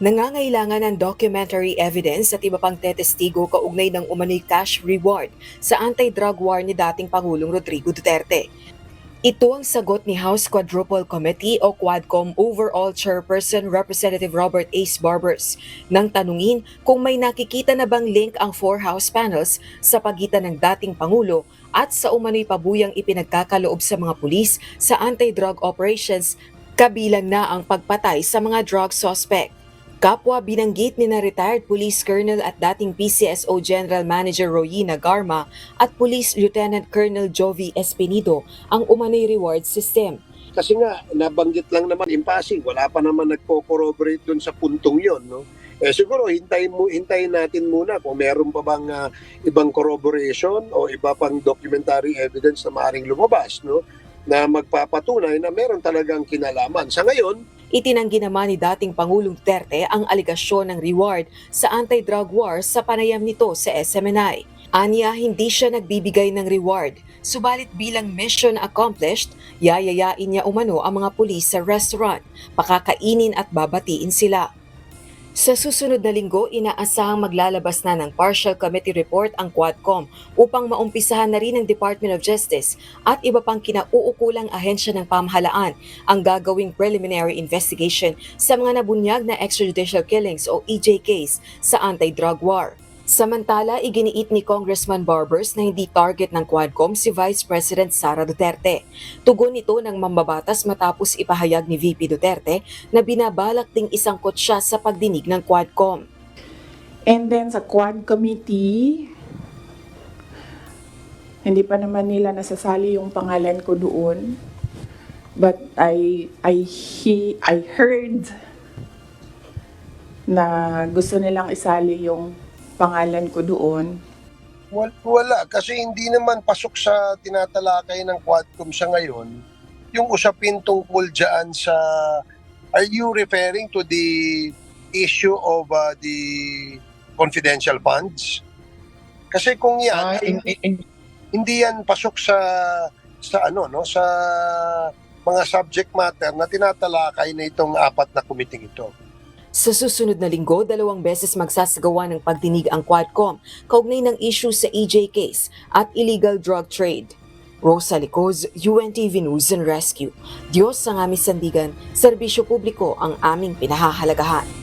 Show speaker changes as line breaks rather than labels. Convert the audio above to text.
Nangangailangan ng documentary evidence at iba pang tetestigo kaugnay ng umano'y cash reward sa anti-drug war ni dating Pangulong Rodrigo Duterte. Ito ang sagot ni House Quadruple Committee o Quadcom Overall Chairperson Representative Robert Ace Barbers nang tanungin kung may nakikita na bang link ang four House panels sa pagitan ng dating Pangulo at sa umano'y pabuyang ipinagkakaloob sa mga pulis sa anti-drug operations kabilang na ang pagpatay sa mga drug suspect. Kapwa binanggit ni na retired Police Colonel at dating PCSO General Manager Royina Garma at Police Lieutenant Colonel Jovi Espinido ang umano'y reward system.
Kasi nga, nabanggit lang naman in passing, wala pa naman nagko-corroborate doon sa puntong yon, no? Siguro hintayin natin muna kung meron pa bang ibang corroboration o iba pang documentary evidence na maaaring lumabas, no? Na magpapatunay na meron talagang kinalaman. Sa ngayon,
Itinanggi naman ni dating Pangulong Duterte ang aligasyon ng reward sa anti-drug war sa panayam nito sa SMNI. Aniya, hindi siya nagbibigay ng reward, subalit bilang mission accomplished, yayayain niya umano ang mga pulis sa restaurant, pakakainin at babatiin sila. Sa susunod na linggo, inaasahang maglalabas na ng partial committee report ang Quadcom upang maumpisahan na rin ng Department of Justice at iba pang kinauukulang ahensya ng pamahalaan ang gagawing preliminary investigation sa mga nabunyag na extrajudicial killings o EJKs sa anti-drug war. Samantala, iginiit ni Congressman Barbers na hindi target ng Quadcom si Vice President Sara Duterte. Tugon ito ng mambabatas matapos ipahayag ni VP Duterte na binabalak ding isangkot siya sa pagdinig ng Quadcom.
And then sa Quad Committee, hindi pa naman nila nasasali yung pangalan ko doon. But I heard na gusto nilang isali yung pangalan ko doon.
wala. Kasi hindi naman pasok sa tinatalakay ng Quadcom sa ngayon yung usapin tungkol dyan sa... Are you referring to the issue of the confidential funds? Kasi kung yan, hindi yan pasok sa sa mga subject matter na tinatalakay na itong apat na committee ito.
Sa susunod na linggo, 2 beses magsasagawa ng pagdinig ang Quadcom kaugnay ng issue sa EJKs at illegal drug trade. Rosa Licoz, UNTV News and Rescue. Diyos ang aming sandigan, serbisyo publiko ang aming pinahahalagahan.